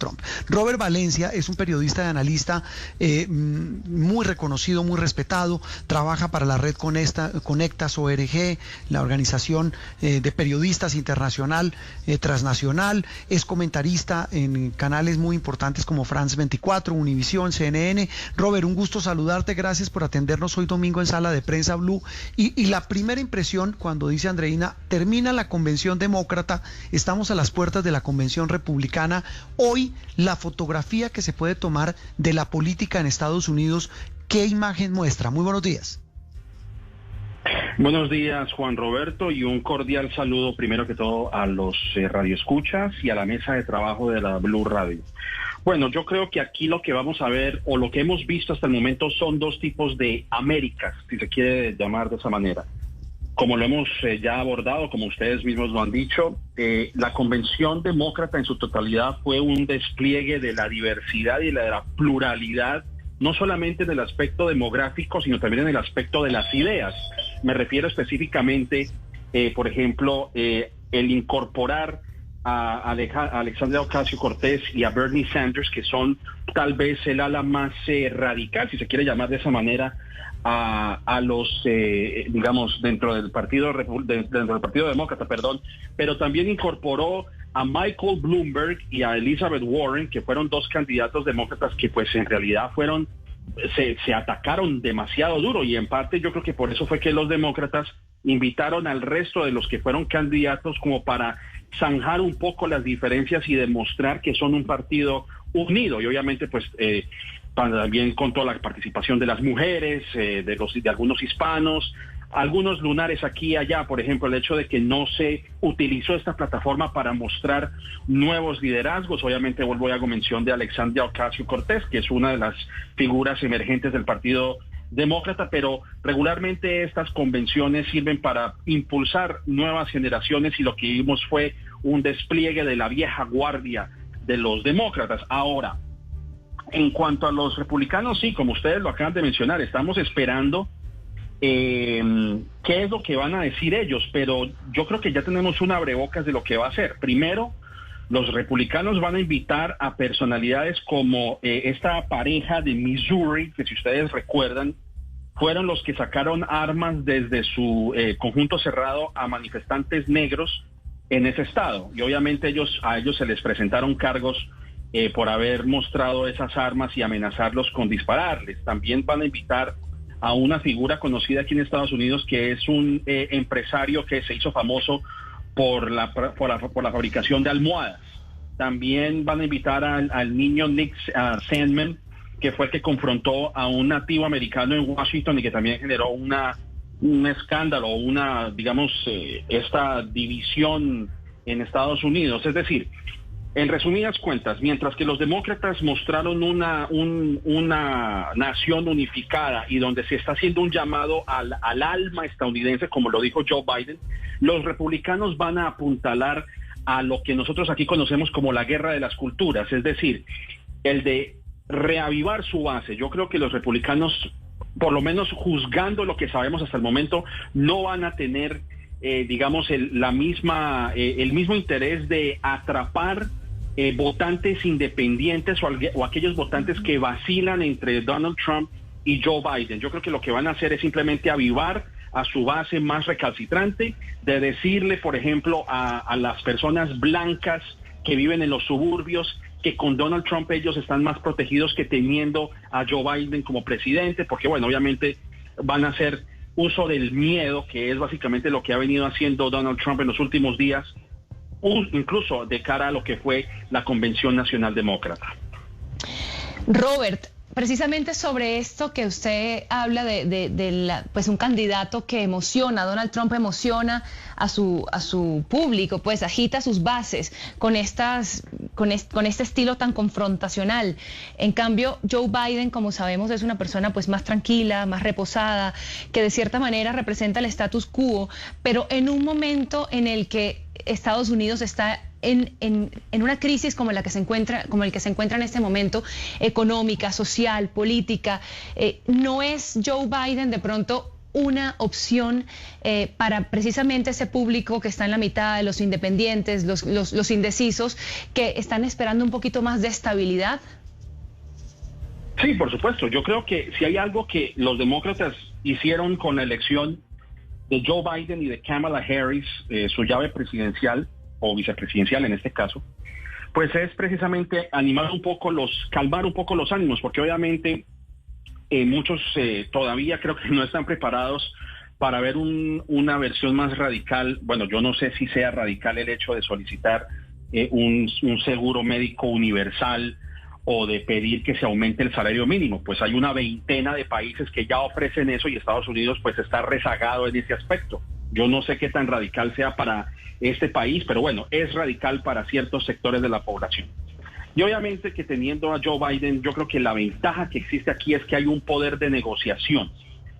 Trump. Robert Valencia es un periodista y analista muy reconocido, muy respetado, trabaja para la red Conectas ORG, la organización de periodistas internacional, transnacional, es comentarista en canales muy importantes como France 24, Univisión, CNN. Robert, un gusto saludarte, gracias por atendernos hoy domingo en Sala de Prensa Blue. Y la primera impresión, cuando dice Andreina, termina la convención demócrata, estamos a las puertas de la convención republicana. Hoy, la fotografía que se puede tomar de la política en Estados Unidos, ¿qué imagen muestra? Muy buenos días. Buenos días, Juan Roberto, y un cordial saludo primero que todo a los radioescuchas y a la mesa de trabajo de la Blue Radio. Bueno, yo creo que aquí lo que vamos a ver, o lo que hemos visto hasta el momento, son dos tipos de Américas, si se quiere llamar de esa manera. Como lo hemos ya abordado, como ustedes mismos lo han dicho, la convención demócrata en su totalidad fue un despliegue de la diversidad y de la pluralidad, no solamente en el aspecto demográfico, sino también en el aspecto de las ideas. Me refiero específicamente, por ejemplo, el incorporar a Alexandria Ocasio-Cortez y a Bernie Sanders, que son tal vez el ala más radical, si se quiere llamar de esa manera, a los, digamos, dentro del partido demócrata, pero también incorporó a Michael Bloomberg y a Elizabeth Warren, que fueron dos candidatos demócratas que pues en realidad se atacaron demasiado duro, y en parte yo creo que por eso fue que los demócratas invitaron al resto de los que fueron candidatos como para zanjar un poco las diferencias y demostrar que son un partido unido, y obviamente pues también con toda la participación de las mujeres, de algunos hispanos, algunos lunares aquí y allá. Por ejemplo, el hecho de que no se utilizó esta plataforma para mostrar nuevos liderazgos. Obviamente vuelvo a hago mención de Alexandria Ocasio-Cortez, que es una de las figuras emergentes del Partido Demócrata, pero regularmente estas convenciones sirven para impulsar nuevas generaciones, y lo que vimos fue un despliegue de la vieja guardia de los demócratas. Ahora, en cuanto a los republicanos, sí, como ustedes lo acaban de mencionar, estamos esperando qué es lo que van a decir ellos, pero yo creo que ya tenemos un abrebocas de lo que va a ser. Primero, los republicanos van a invitar a personalidades como esta pareja de Missouri, que si ustedes recuerdan, fueron los que sacaron armas desde su conjunto cerrado a manifestantes negros en ese estado, y obviamente a ellos se les presentaron cargos por haber mostrado esas armas y amenazarlos con dispararles. También van a invitar a una figura conocida aquí en Estados Unidos, que es un empresario que se hizo famoso por la fabricación de almohadas. También van a invitar al niño Nick Sandmann, que fue el que confrontó a un nativo americano en Washington y que también generó un escándalo, digamos, esta división en Estados Unidos. Es decir, en resumidas cuentas, mientras que los demócratas mostraron una nación unificada y donde se está haciendo un llamado al alma estadounidense, como lo dijo Joe Biden, los republicanos van a apuntalar a lo que nosotros aquí conocemos como la guerra de las culturas, es decir, el de reavivar su base. Yo creo que los republicanos, por lo menos juzgando lo que sabemos hasta el momento, no van a tener digamos, el mismo interés de atrapar votantes independientes o aquellos votantes que vacilan entre Donald Trump y Joe Biden. Yo creo que lo que van a hacer es simplemente avivar a su base más recalcitrante, de decirle, por ejemplo, a las personas blancas que viven en los suburbios, que con Donald Trump ellos están más protegidos que teniendo a Joe Biden como presidente, porque bueno, obviamente van a hacer uso del miedo, que es básicamente lo que ha venido haciendo Donald Trump en los últimos días, incluso de cara a lo que fue la Convención Nacional Demócrata. Robert, precisamente sobre esto que usted habla pues un candidato que emociona, Donald Trump emociona a su público, pues agita sus bases con este estilo tan confrontacional. En cambio, Joe Biden, como sabemos, es una persona pues más tranquila, más reposada, que de cierta manera representa el status quo, pero en un momento en el que Estados Unidos está en una crisis como el que se encuentra en este momento, económica, social, política, ¿no es Joe Biden de pronto una opción para precisamente ese público que está en la mitad, de los independientes, los indecisos, que están esperando un poquito más de estabilidad? Sí, por supuesto. Yo creo que si hay algo que los demócratas hicieron con la elección de Joe Biden y de Kamala Harris, su llave presidencial o vicepresidencial en este caso, pues es precisamente calmar un poco los ánimos, porque obviamente muchos todavía creo que no están preparados para ver una versión más radical. Bueno, yo no sé si sea radical el hecho de solicitar un seguro médico universal o de pedir que se aumente el salario mínimo. Pues hay una veintena de países que ya ofrecen eso y Estados Unidos pues está rezagado en ese aspecto. Yo no sé qué tan radical sea para este país, pero bueno, es radical para ciertos sectores de la población. Y obviamente que teniendo a Joe Biden, yo creo que la ventaja que existe aquí es que hay un poder de negociación.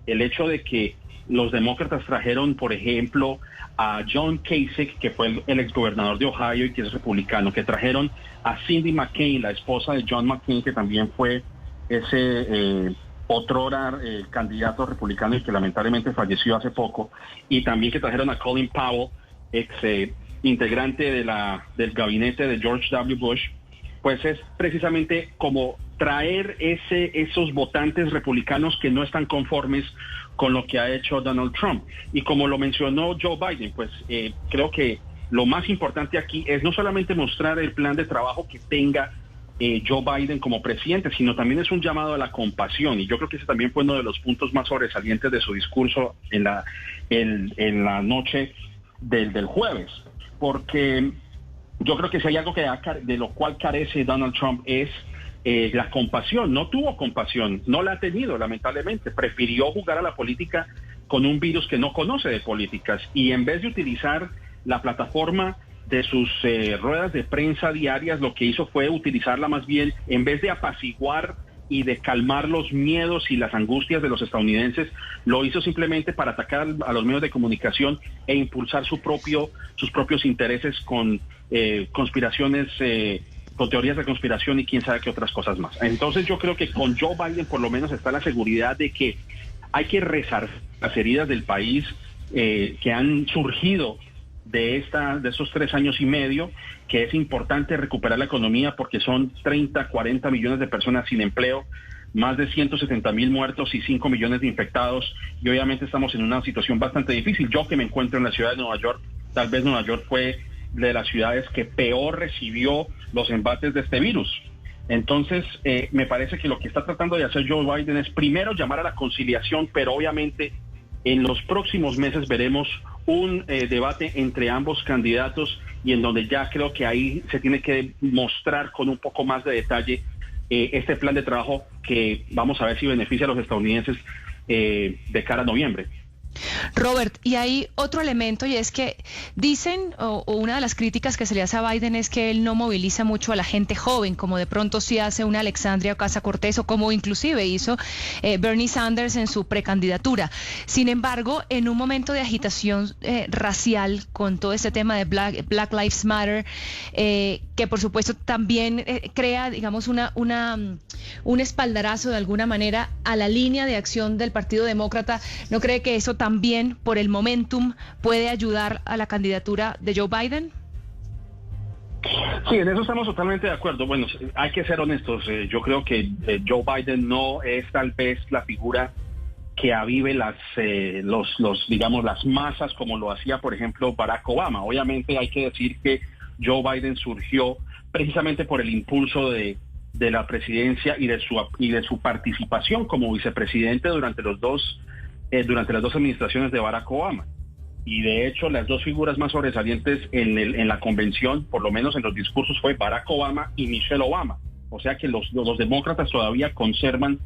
El hecho de que los demócratas trajeron, por ejemplo, a John Kasich, que fue el exgobernador de Ohio y que es republicano, que trajeron a Cindy McCain, la esposa de John McCain, que también fue ese otrora candidato republicano y que lamentablemente falleció hace poco, y también que trajeron a Colin Powell, ex integrante del gabinete de George W. Bush. Pues es precisamente como traer esos votantes republicanos que no están conformes con lo que ha hecho Donald Trump. Y como lo mencionó Joe Biden, pues creo que lo más importante aquí es no solamente mostrar el plan de trabajo que tenga Joe Biden como presidente, sino también es un llamado a la compasión. Y yo creo que ese también fue uno de los puntos más sobresalientes de su discurso en la noche del jueves. Porque yo creo que si hay algo de lo cual carece Donald Trump es la compasión. No tuvo compasión, no la ha tenido, lamentablemente. Prefirió jugar a la política con un virus que no conoce de políticas, y en vez de utilizar la plataforma de sus ruedas de prensa diarias, lo que hizo fue utilizarla más bien, en vez de apaciguar y de calmar los miedos y las angustias de los estadounidenses, lo hizo simplemente para atacar a los medios de comunicación e impulsar sus propios intereses con conspiraciones, con teorías de conspiración y quién sabe qué otras cosas más. Entonces yo creo que con Joe Biden por lo menos está la seguridad de que hay que rezar las heridas del país que han surgido de esos 3 años y medio, que es importante recuperar la economía porque son 30, 40 millones de personas sin empleo, más de 170,000 muertos y 5 millones de infectados, y obviamente estamos en una situación bastante difícil. Yo que me encuentro en la ciudad de Nueva York, tal vez Nueva York fue de las ciudades que peor recibió los embates de este virus. Entonces, me parece que lo que está tratando de hacer Joe Biden es primero llamar a la conciliación, pero obviamente en los próximos meses veremos un debate entre ambos candidatos, y en donde ya creo que ahí se tiene que mostrar con un poco más de detalle este plan de trabajo que vamos a ver si beneficia a los estadounidenses de cara a noviembre. Robert, y hay otro elemento, y es que dicen, o una de las críticas que se le hace a Biden es que él no moviliza mucho a la gente joven, como de pronto sí hace una Alexandria Ocasio-Cortez, o como inclusive hizo Bernie Sanders en su precandidatura. Sin embargo, en un momento de agitación racial, con todo este tema de Black Lives Matter, que por supuesto también crea, digamos, un espaldarazo de alguna manera a la línea de acción del Partido Demócrata, ¿no cree que eso también por el momentum puede ayudar a la candidatura de Joe Biden? Sí, en eso estamos totalmente de acuerdo. Bueno, hay que ser honestos. Yo creo que Joe Biden no es tal vez la figura que avive las masas como lo hacía, por ejemplo, Barack Obama. Obviamente hay que decir que Joe Biden surgió precisamente por el impulso de la presidencia y de su participación como vicepresidente durante las dos administraciones de Barack Obama. Y de hecho las dos figuras más sobresalientes en la convención, por lo menos en los discursos, fue Barack Obama y Michelle Obama. O sea que los demócratas todavía conservan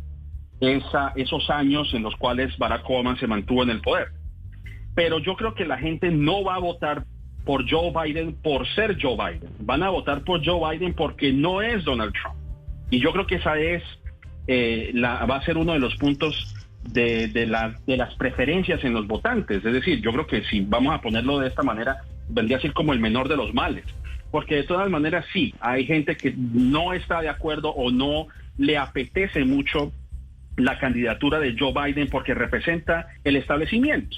esos años en los cuales Barack Obama se mantuvo en el poder. Pero yo creo que la gente no va a votar por Joe Biden por ser Joe Biden. Van a votar por Joe Biden porque no es Donald Trump. Y yo creo que esa va a ser uno de los puntos de las preferencias en los votantes. Es decir, yo creo que si vamos a ponerlo de esta manera, vendría a ser como el menor de los males, porque de todas maneras sí, hay gente que no está de acuerdo o no le apetece mucho la candidatura de Joe Biden porque representa el establecimiento.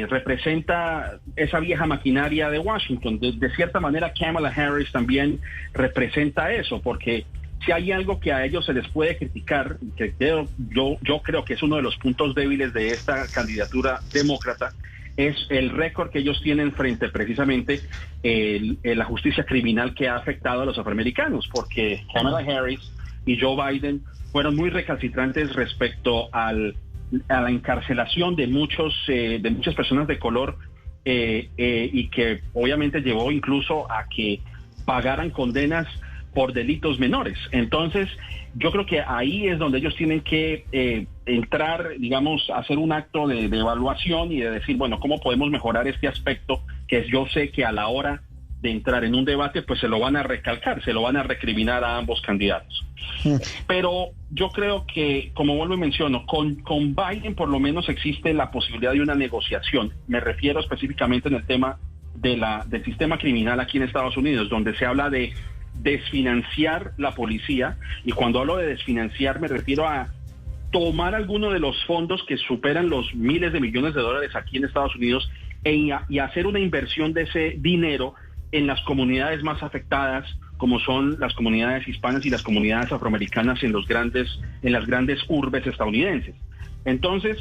Representa esa vieja maquinaria de Washington. De cierta manera, Kamala Harris también representa eso, porque si hay algo que a ellos se les puede criticar, que yo creo que es uno de los puntos débiles de esta candidatura demócrata, es el récord que ellos tienen frente precisamente la justicia criminal que ha afectado a los afroamericanos, porque Kamala Harris y Joe Biden fueron muy recalcitrantes respecto a la encarcelación de muchas personas de color y que obviamente llevó incluso a que pagaran condenas por delitos menores. Entonces, yo creo que ahí es donde ellos tienen que entrar, digamos, hacer un acto de evaluación y de decir, bueno, ¿cómo podemos mejorar este aspecto? Que yo sé que a la hora de entrar en un debate, pues se lo van a recalcar, se lo van a recriminar a ambos candidatos. Pero yo creo que, como vuelvo y menciono, con Biden por lo menos existe la posibilidad de una negociación. Me refiero específicamente en el tema del sistema criminal aquí en Estados Unidos, donde se habla de desfinanciar la policía, y cuando hablo de desfinanciar me refiero a tomar alguno de los fondos que superan los miles de millones de dólares aquí en Estados Unidos y hacer una inversión de ese dinero en las comunidades más afectadas, como son las comunidades hispanas y las comunidades afroamericanas en las grandes urbes estadounidenses. Entonces,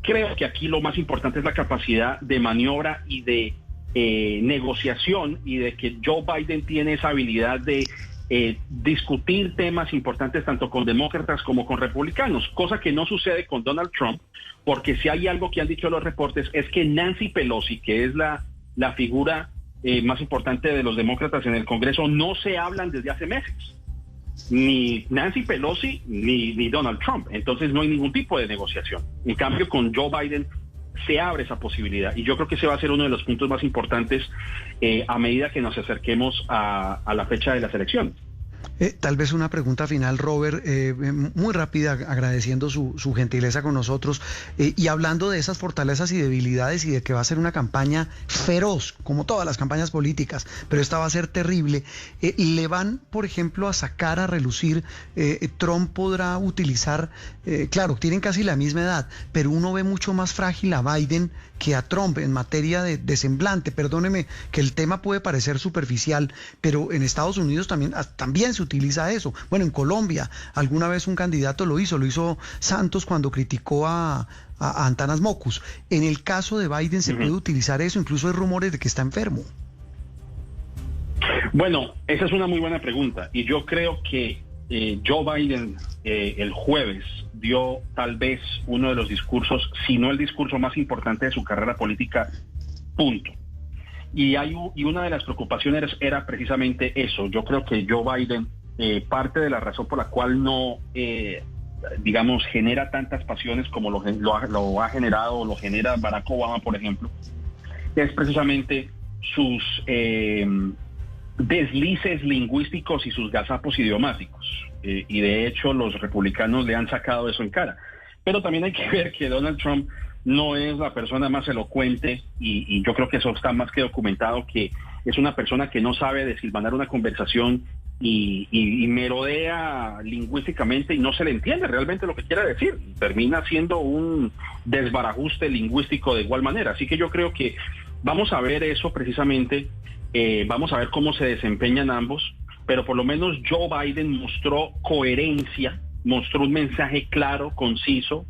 creo que aquí lo más importante es la capacidad de maniobra y de negociación, y de que Joe Biden tiene esa habilidad de discutir temas importantes tanto con demócratas como con republicanos, cosa que no sucede con Donald Trump, porque si hay algo que han dicho los reportes es que Nancy Pelosi, que es la figura más importante de los demócratas en el Congreso, no se hablan desde hace meses, ni Nancy Pelosi ni Donald Trump. Entonces no hay ningún tipo de negociación. En cambio, con Joe Biden se abre esa posibilidad, y yo creo que ese va a ser uno de los puntos más importantes a medida que nos acerquemos a la fecha de las elecciones. Tal vez una pregunta final, Robert, muy rápida, agradeciendo su gentileza con nosotros y hablando de esas fortalezas y debilidades, y de que va a ser una campaña feroz, como todas las campañas políticas, pero esta va a ser terrible. Le van, por ejemplo, a sacar a relucir, Trump podrá utilizar, claro, tienen casi la misma edad, pero uno ve mucho más frágil a Biden que a Trump en materia de semblante. Perdóneme que el tema puede parecer superficial, pero en Estados Unidos también se utiliza eso. Bueno, en Colombia alguna vez un candidato lo hizo Santos cuando criticó a Antanas Mocus. En el caso de Biden se puede utilizar eso, incluso hay rumores de que está enfermo. Bueno, esa es una muy buena pregunta, y yo creo que Joe Biden el jueves dio tal vez uno de los discursos, si no el discurso más importante de su carrera política, punto. Y una de las preocupaciones era precisamente eso. Yo creo que Joe Biden, parte de la razón por la cual no, digamos, genera tantas pasiones como lo ha generado o lo genera Barack Obama, por ejemplo, es precisamente sus deslices lingüísticos y sus gazapos idiomáticos. Y de hecho los republicanos le han sacado eso en cara. Pero también hay que ver que Donald Trump no es la persona más elocuente, y yo creo que eso está más que documentado, que es una persona que no sabe desilvanar una conversación y merodea lingüísticamente y no se le entiende realmente lo que quiere decir. Termina siendo un desbarajuste lingüístico de igual manera. Así que yo creo que vamos a ver eso precisamente, vamos a ver cómo se desempeñan ambos, pero por lo menos Joe Biden mostró coherencia, mostró un mensaje claro, conciso,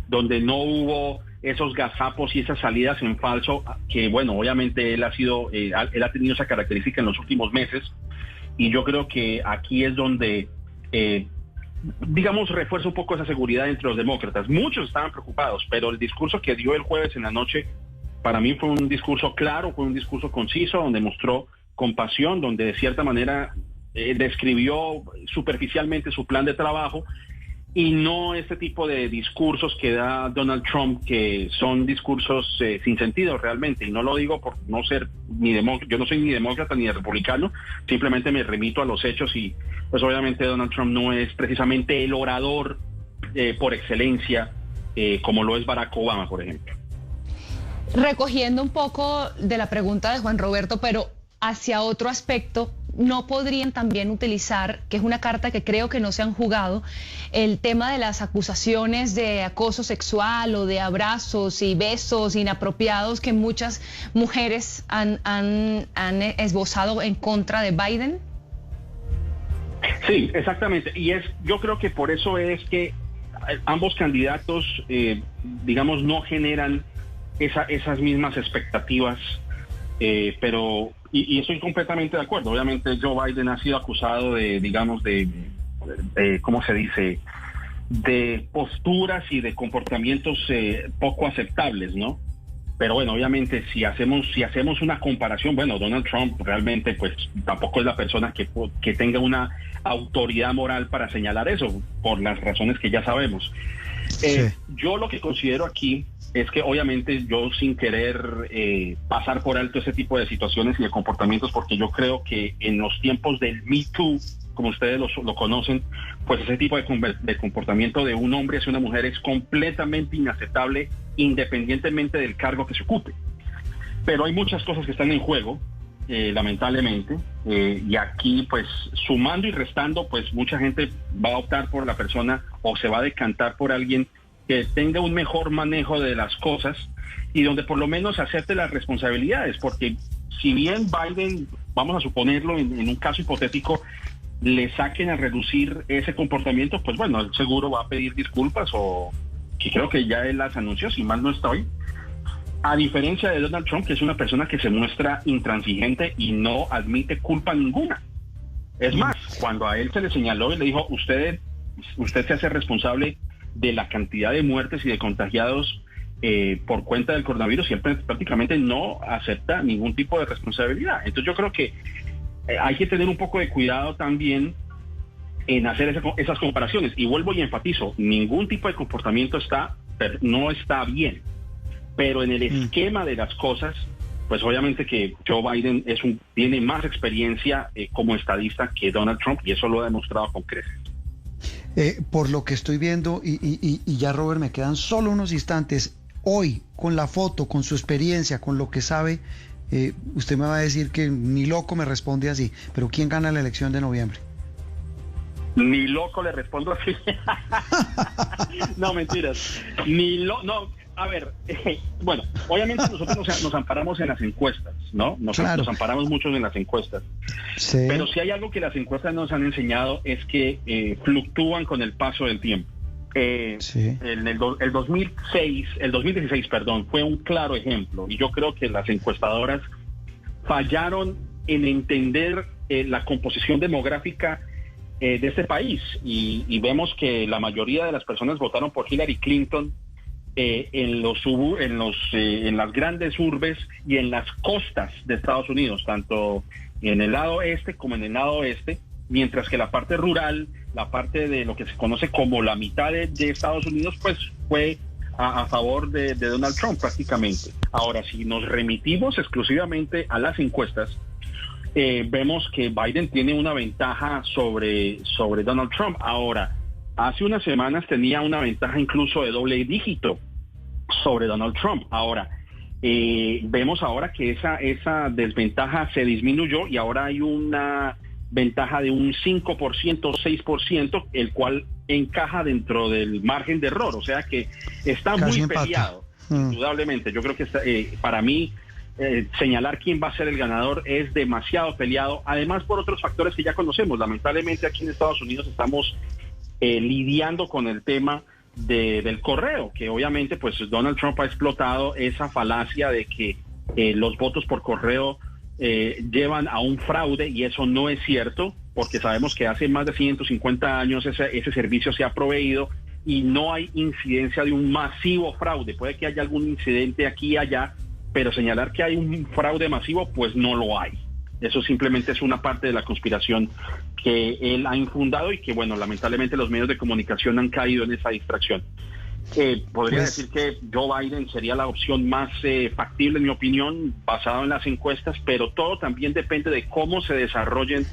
donde no hubo esos gazapos y esas salidas en falso, que bueno, obviamente él ha tenido esa característica en los últimos meses, y yo creo que aquí es donde, digamos, refuerza un poco esa seguridad entre los demócratas. Muchos estaban preocupados, pero el discurso que dio el jueves en la noche, para mí fue un discurso claro, fue un discurso conciso, donde mostró compasión, donde de cierta manera describió superficialmente su plan de trabajo, y no este tipo de discursos que da Donald Trump, que son discursos sin sentido realmente. Y no lo digo por no ser yo no soy ni demócrata ni republicano, simplemente me remito a los hechos, y pues obviamente Donald Trump no es precisamente el orador por excelencia como lo es Barack Obama, por ejemplo. Recogiendo un poco de la pregunta de Juan Roberto, pero hacia otro aspecto, no podrían también utilizar, que es una carta que creo que no se han jugado, el tema de las acusaciones de acoso sexual o de abrazos y besos inapropiados que muchas mujeres han esbozado en contra de Biden? Sí, exactamente. Y yo creo que por eso es que ambos candidatos, digamos, no generan esas mismas expectativas, pero estoy completamente de acuerdo. Obviamente Joe Biden ha sido acusado de, digamos, ¿cómo se dice?, de posturas y de comportamientos poco aceptables, ¿no? Pero bueno, obviamente si hacemos una comparación, bueno, Donald Trump realmente pues tampoco es la persona que tenga una autoridad moral para señalar eso, por las razones que ya sabemos. Sí. Yo lo que considero aquí es que obviamente yo, sin querer pasar por alto ese tipo de situaciones y de comportamientos, porque yo creo que en los tiempos del Me Too, como ustedes lo conocen, pues ese tipo de comportamiento de un hombre hacia una mujer es completamente inaceptable, independientemente del cargo que se ocupe. Pero hay muchas cosas que están en juego, lamentablemente, y aquí pues sumando y restando, pues mucha gente va a optar por la persona o se va a decantar por alguien que tenga un mejor manejo de las cosas y donde por lo menos acepte las responsabilidades, porque si bien Biden, vamos a suponerlo en un caso hipotético, le saquen a reducir ese comportamiento, pues bueno, él seguro va a pedir disculpas, o que creo que ya él las anunció, si mal no estoy. A diferencia de Donald Trump, que es una persona que se muestra intransigente y no admite culpa ninguna. Es más, cuando a él se le señaló y le dijo, usted se hace responsable de la cantidad de muertes y de contagiados por cuenta del coronavirus, siempre prácticamente no acepta ningún tipo de responsabilidad. Entonces yo creo que hay que tener un poco de cuidado también en hacer esas comparaciones. Y vuelvo y enfatizo, ningún tipo de comportamiento no está bien. Pero en el esquema de las cosas, pues obviamente que Joe Biden tiene más experiencia como estadista que Donald Trump, y eso lo ha demostrado con creces. Por lo que estoy viendo, y ya Robert, me quedan solo unos instantes, hoy, con la foto, con su experiencia, con lo que sabe, usted me va a decir que ni loco me responde así, pero ¿quién gana la elección de noviembre? Ni loco le respondo así. No, mentiras. No, a ver, bueno, obviamente nosotros nos amparamos en las encuestas, ¿no? Nos amparamos mucho en las encuestas. Sí. Pero si hay algo que las encuestas nos han enseñado es que fluctúan con el paso del tiempo. Sí. El 2016, fue un claro ejemplo, y yo creo que las encuestadoras fallaron en entender la composición demográfica de este país, y vemos que la mayoría de las personas votaron por Hillary Clinton en las grandes urbes y en las costas de Estados Unidos, tanto en el lado este como en el lado oeste, mientras que la parte rural, la parte de lo que se conoce como la mitad de Estados Unidos, pues fue a favor de Donald Trump prácticamente. Ahora, si nos remitimos exclusivamente a las encuestas, vemos que Biden tiene una ventaja sobre Donald Trump. Ahora, hace unas semanas tenía una ventaja incluso de doble dígito sobre Donald Trump. Ahora, vemos ahora que esa desventaja se disminuyó y ahora hay una ventaja de un 5%, 6%, el cual encaja dentro del margen de error, o sea que está casi muy peleado, indudablemente. Yo creo que para mí señalar quién va a ser el ganador es demasiado peleado, además por otros factores que ya conocemos. Lamentablemente aquí en Estados Unidos estamos lidiando con el tema del correo, que obviamente pues Donald Trump ha explotado esa falacia de que los votos por correo llevan a un fraude, y eso no es cierto, porque sabemos que hace más de 150 años ese servicio se ha proveído y no hay incidencia de un masivo fraude. Puede que haya algún incidente aquí y allá, pero señalar que hay un fraude masivo, pues no lo hay. Eso simplemente es una parte de la conspiración que él ha infundado y que, bueno, lamentablemente los medios de comunicación han caído en esa distracción. Podría decir que Joe Biden sería la opción más factible, en mi opinión, basado en las encuestas, pero todo también depende de cómo se desarrollen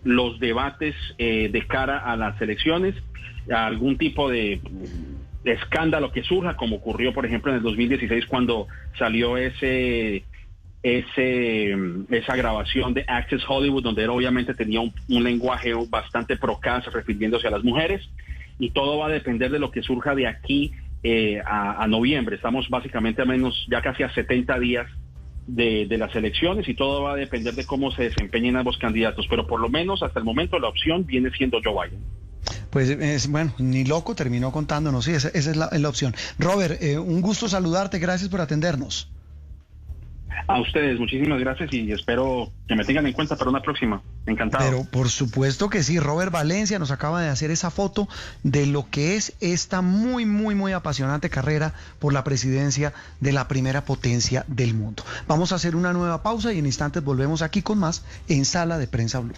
los debates de cara a las elecciones, a algún tipo de escándalo que surja, como ocurrió, por ejemplo, en el 2016, cuando salió ese esa grabación de Access Hollywood, donde él obviamente tenía un lenguaje bastante procaz refiriéndose a las mujeres, y todo va a depender de lo que surja de aquí a noviembre. Estamos básicamente ya casi a 70 días de las elecciones, y todo va a depender de cómo se desempeñen ambos candidatos, pero por lo menos hasta el momento la opción viene siendo Joe Biden. Pues bueno, ni loco terminó contándonos, sí, esa es la opción. Robert, un gusto saludarte, gracias por atendernos. A ustedes, muchísimas gracias, y espero que me tengan en cuenta para una próxima. Encantado. Pero por supuesto que sí. Robert Valencia nos acaba de hacer esa foto de lo que es esta muy, muy, muy apasionante carrera por la presidencia de la primera potencia del mundo. Vamos a hacer una nueva pausa y en instantes volvemos aquí con más en Sala de Prensa Blue.